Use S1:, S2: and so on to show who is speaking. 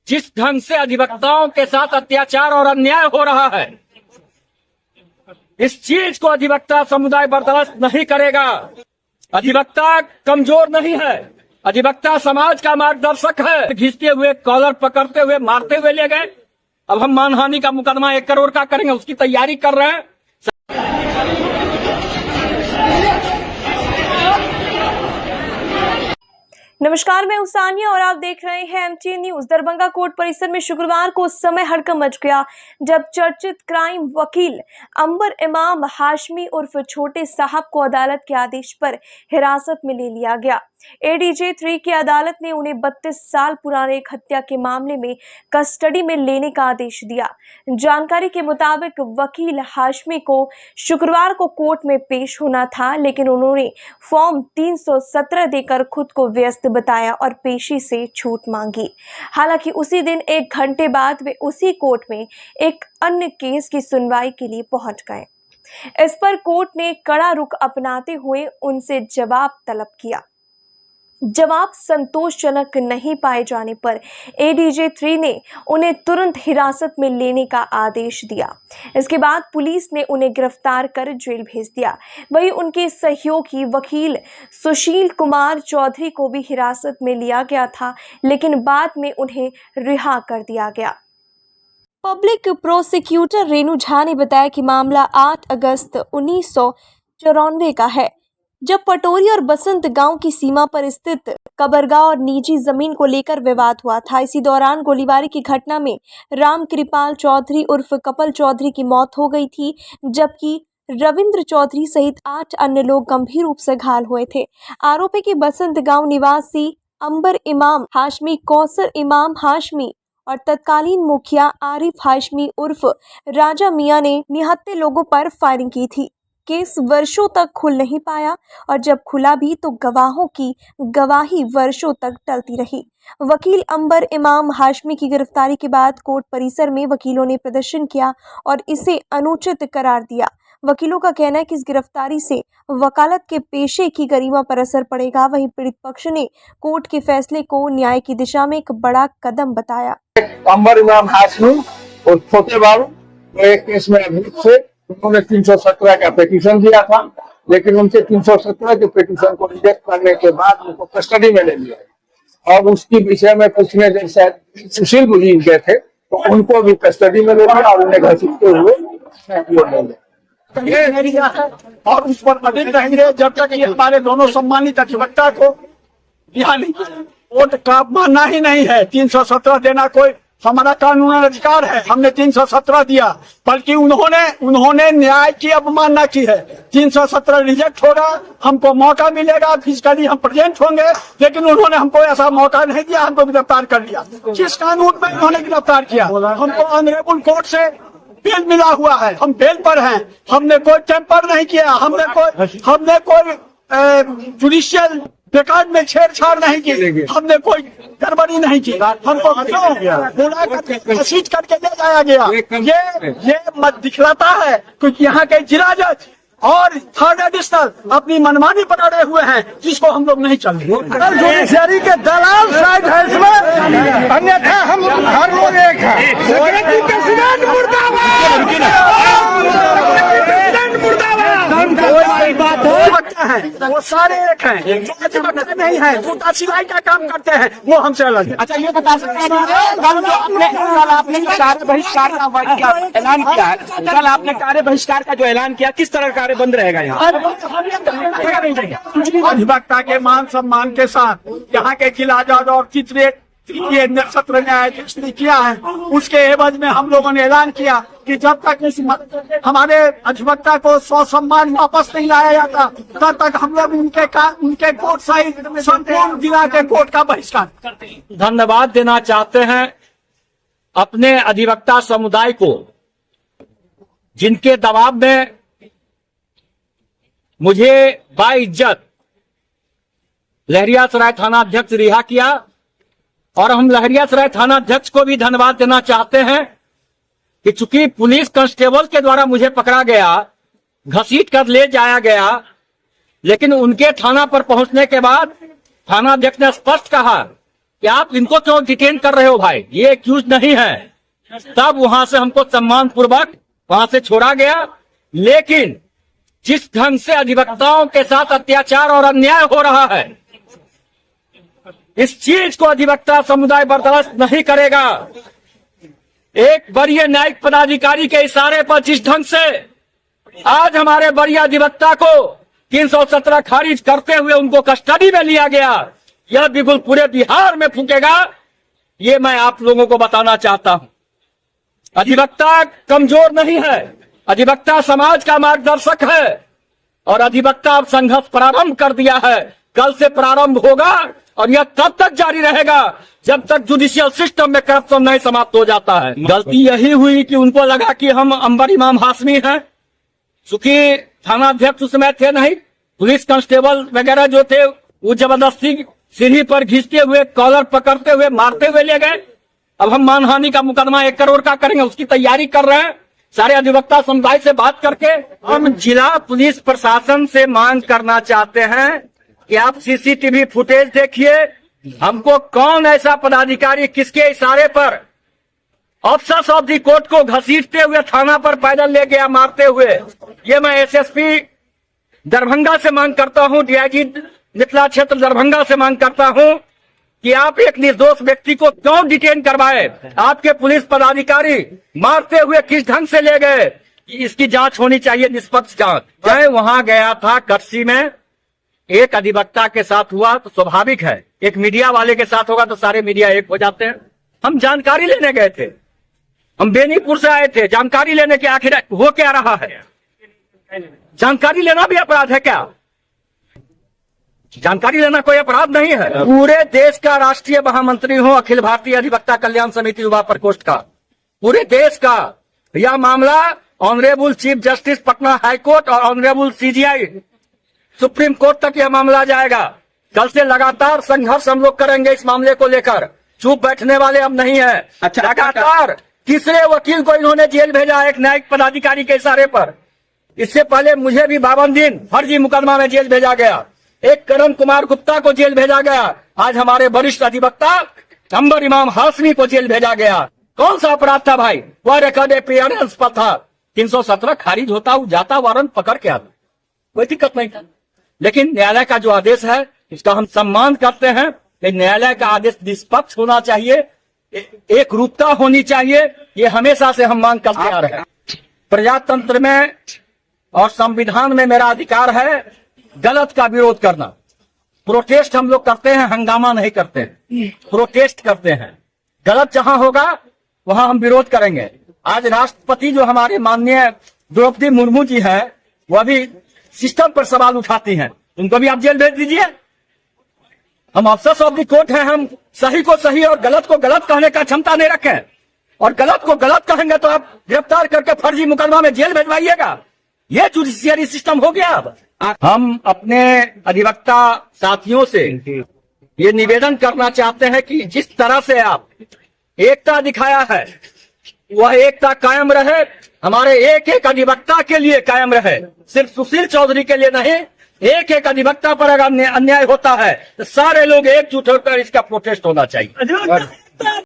S1: जिस ढंग से अधिवक्ताओं के साथ अत्याचार और अन्याय हो रहा है, इस चीज को अधिवक्ता समुदाय बर्दाश्त नहीं करेगा। अधिवक्ता कमजोर नहीं है, अधिवक्ता समाज का मार्गदर्शक है। घिसते हुए, कॉलर पकड़ते हुए, मारते हुए ले गए। अब हम मानहानि का मुकदमा 1 करोड़ का करेंगे, उसकी तैयारी कर रहे हैं।
S2: नमस्कार, मैं उसानिया और आप देख रहे हैं एमटी न्यूज। दरभंगा कोर्ट परिसर में शुक्रवार को उस समय हड़कंप मच गया जब चर्चित क्राइम वकील अंबर इमाम हाशमी उर्फ छोटे साहब को अदालत के आदेश पर हिरासत में ले लिया गया। एडीजे 3 की अदालत ने उन्हें 32 साल पुराने एक हत्या के मामले में कस्टडी में लेने का आदेश दिया। जानकारी के मुताबिक वकील हाशमी को शुक्रवार को कोर्ट में पेश होना था, लेकिन उन्होंने फॉर्म 317 देकर खुद को व्यस्त बताया और पेशी से छूट मांगी। हालांकि उसी दिन 1 घंटे बाद वे उसी कोर्ट में एक अन्य केस की सुनवाई के लिए पहुंच गए। इस पर कोर्ट ने कड़ा रुख अपनाते हुए उनसे जवाब तलब किया। जवाब संतोषजनक नहीं पाए जाने पर एडीजे 3 ने उन्हें तुरंत हिरासत में लेने का आदेश दिया। इसके बाद पुलिस ने उन्हें गिरफ्तार कर जेल भेज दिया। वहीं उनके सहयोगी वकील सुशील कुमार चौधरी को भी हिरासत में लिया गया था, लेकिन बाद में उन्हें रिहा कर दिया गया। पब्लिक प्रोसिक्यूटर रेणु झा ने बताया कि मामला 8 अगस्त 1994 का है, जब पटोरी और बसंत गांव की सीमा पर स्थित कबरगांव और निजी जमीन को लेकर विवाद हुआ था। इसी दौरान गोलीबारी की घटना में राम कृपाल चौधरी उर्फ कपल चौधरी की मौत हो गई थी, जबकि रविंद्र चौधरी सहित 8 अन्य लोग गंभीर रूप से घायल हुए थे। आरोपी की बसंत गांव निवासी अंबर इमाम हाशमी, कौसर इमाम हाशमी और तत्कालीन मुखिया आरिफ हाशमी उर्फ राजा मियां ने निहत्थे लोगों पर फायरिंग की थी। केस वर्षों तक खुल नहीं पाया और जब खुला भी तो गवाहों की गवाही वर्षों तक टलती रही। वकील अंबर इमाम हाशमी की गिरफ्तारी के बाद कोर्ट परिसर में वकीलों ने प्रदर्शन किया और इसे अनुचित करार दिया। वकीलों का कहना है कि इस गिरफ्तारी से वकालत के पेशे की गरिमा पर असर पड़ेगा। वहीं पीड़ित पक्ष ने कोर्ट के फैसले को न्याय की दिशा में एक बड़ा कदम बताया।
S3: अंबर इमाम हाशमी और छोटे बाबू एक केस में अभियुक्त थे। उन्होंने 317 का पिटीशन दिया था, लेकिन उनके 317 के पिटीशन को रिजेक्ट करने के बाद उनको कस्टडी में ले लिया और उसकी विषय में पूछने जैसे सुशील गुजी गए थे तो उनको भी कस्टडी में ले लिया और उन्हें घसीटते हुए
S4: और उस पर अडिग रहेंगे जब तक ये हमारे दोनों सम्मानित अधिवक्ता को यहाँ नहीं कोर्ट का मानना ही नहीं है। 317 देना कोई हमारा कानूनी अधिकार है, हमने 317 दिया, बल्कि उन्होंने न्याय की अवमानना की है। 317 रिजेक्ट होगा, हमको मौका मिलेगा, फिजिकली हम प्रेजेंट होंगे, लेकिन उन्होंने हमको ऐसा मौका नहीं दिया, हमको गिरफ्तार कर लिया। किस कानून में उन्होंने गिरफ्तार किया? हमको ऑनरेबल कोर्ट से बेल मिला हुआ है, हम बेल पर हैं, हमने कोई टेम्पर नहीं किया, हमने कोई जुडिशियल रिकॉर्ड में छेड़छाड़ नहीं की, हमने कोई गड़बड़ी नहीं की। हमको बुला करके घसीट करके ले जाया गया। ये मत दिखलाता है क्योंकि यहाँ के जिला जज और थर्ड एडिशनल अपनी मनमानी पकड़े हुए हैं, जिसको हम लोग नहीं चल रहे। जुडिशरी के दलाल साइड है इसमें, अन्यथा हम हर लोग एक है। वो सारे एक हैं, जो अधिवक्ता नहीं है, जूता सिलाई का काम करते हैं, वो हमसे अलग है।
S5: अच्छा, ये बता सकते हैं कल आपने कार्य बहिष्कार का ऐलान किया है, कल आपने कार्य बहिष्कार का जो ऐलान किया, किस तरह कार्य बंद रहेगा यहाँ?
S4: अधिवक्ता के मान सम्मान के साथ यहाँ के जिला जज और तृतीय सत्र न्यायाधीश ने किया है, उसके एवज में हम लोगों ने ऐलान किया कि जब तक हमारे अधिवक्ता को स्वसम्मान वापस नहीं लाया जाता, तब तक हम लोग उनके कोर्ट साइड संपूर्ण जिला के कोर्ट का बहिष्कार करते हैं।
S1: धन्यवाद देना चाहते हैं अपने अधिवक्ता समुदाय को, जिनके दबाव में मुझे बाइज्जत लहरियासराय थाना अध्यक्ष रिहा किया, और हम लहरियासराय थाना अध्यक्ष को भी धन्यवाद देना चाहते हैं कि चूंकि पुलिस कांस्टेबल के द्वारा मुझे पकड़ा गया, घसीट कर ले जाया गया, लेकिन उनके थाना पर पहुंचने के बाद थाना अध्यक्ष ने स्पष्ट कहा कि आप इनको क्यों डिटेन कर रहे हो भाई, ये एक्यूज नहीं है। तब वहां से हमको सम्मान पूर्वक वहां से छोड़ा गया। लेकिन जिस ढंग से अधिवक्ताओं के साथ अत्याचार और अन्याय हो रहा है, इस चीज को अधिवक्ता समुदाय बर्दाश्त नहीं करेगा। एक वरीय न्यायिक पदाधिकारी के इशारे पर जिस ढंग से आज हमारे वरीय अधिवक्ता को 317 खारिज करते हुए उनको कस्टडी में लिया गया, यह बिल्कुल पूरे बिहार में फूकेगा, ये मैं आप लोगों को बताना चाहता हूं। अधिवक्ता कमजोर नहीं है, अधिवक्ता समाज का मार्गदर्शक है और अधिवक्ता अब संघर्ष प्रारंभ कर दिया है। कल से प्रारंभ होगा और यह तब तक जारी रहेगा जब तक जुडिशियल सिस्टम में करप्शन नहीं समाप्त हो जाता है। गलती यही हुई कि उनको लगा कि हम अंबर इमाम हाशमी हैं, चूंकि थाना अध्यक्ष उस समय थे नहीं, पुलिस कांस्टेबल वगैरह जो थे वो जबरदस्ती सीढ़ी पर घिसते हुए कॉलर पकड़ते हुए मारते हुए ले गए। अब हम मानहानि का मुकदमा 1 करोड़ का करेंगे, उसकी तैयारी कर रहे हैं सारे अधिवक्ता समुदाय से बात करके। हम जिला पुलिस प्रशासन से मांग करना चाहते हैं कि आप सीसीटीवी फुटेज देखिए, हमको कौन ऐसा पदाधिकारी किसके इशारे पर ऑफिसर्स ऑफ द कोर्ट को घसीटते हुए थाना पर पैदल ले गया मारते हुए। ये मैं एसएसपी दरभंगा से मांग करता हूं, डीआईजी मिथिला क्षेत्र दरभंगा से मांग करता हूं कि आप एक निर्दोष व्यक्ति को क्यों डिटेन करवाए, आपके पुलिस पदाधिकारी मारते हुए किस ढंग से ले गए, इसकी जांच होनी चाहिए, निष्पक्ष जांच। मैं वहां गया था कटसी में, एक अधिवक्ता के साथ हुआ तो स्वाभाविक है, एक मीडिया वाले के साथ होगा तो सारे मीडिया एक हो जाते हैं। हम जानकारी लेने गए थे, हम बेनीपुर से आए थे जानकारी लेने के, आखिर हो क्या रहा है। जानकारी लेना भी अपराध है क्या? जानकारी लेना कोई अपराध नहीं है। पूरे देश का राष्ट्रीय महामंत्री हूं अखिल भारतीय अधिवक्ता कल्याण समिति युवा प्रकोष्ठ का, पूरे देश का यह मामला honourable chief justice Patna high court और ऑनरेबल सीजीआई सुप्रीम कोर्ट तक यह मामला जाएगा। कल से लगातार संघर्ष हम लोग करेंगे इस मामले को लेकर, चुप बैठने वाले हम नहीं है।
S5: अच्छा,
S1: लगातार तीसरे वकील को इन्होंने जेल भेजा एक न्यायिक पदाधिकारी के इशारे पर। इससे पहले मुझे भी 52 दिन फर्जी मुकदमा में जेल भेजा गया, एक करण कुमार गुप्ता को जेल भेजा गया, आज हमारे वरिष्ठ अधिवक्ता अंबर इमाम हाशमी को जेल भेजा गया। कौन सा अपराध था भाई? वह रिकॉर्ड अपीयरेंस पर था, 317 खारिज होता जाता, वारंट पकड़ के आता, कोई दिक्कत नहीं था। लेकिन न्यायालय का जो आदेश है इसका हम सम्मान करते हैं, लेकिन न्यायालय का आदेश निष्पक्ष होना चाहिए, एक रूपता होनी चाहिए, ये हमेशा से हम मांग करते आ रहे हैं। प्रजातंत्र में और संविधान में मेरा अधिकार है गलत का विरोध करना। प्रोटेस्ट हम लोग करते हैं, हंगामा नहीं करते हैं, प्रोटेस्ट करते हैं। गलत जहां होगा वहां हम विरोध करेंगे। आज राष्ट्रपति जो हमारे माननीय द्रौपदी मुर्मू जी हैं, वह भी सिस्टम पर सवाल उठाती हैं, उनको भी आप जेल भेज दीजिए। हम अफसर्स ऑफ द कोर्ट हैं, हम सही को सही और गलत को गलत कहने का क्षमता नहीं रखें, और गलत को गलत कहेंगे तो आप गिरफ्तार करके फर्जी मुकदमा में जेल भेजवाइएगा। ये जुडिशियरी सिस्टम हो गया। अब हम अपने अधिवक्ता साथियों से ये निवेदन करना चाहते हैं कि जिस तरह से आप एकता दिखाया है वह एकता कायम रहे, हमारे एक एक अधिवक्ता के लिए कायम रहे, सिर्फ सुशील चौधरी के लिए नहीं। एक एक अधिवक्ता पर अगर अन्याय होता है तो सारे लोग एकजुट होकर इसका प्रोटेस्ट होना चाहिए।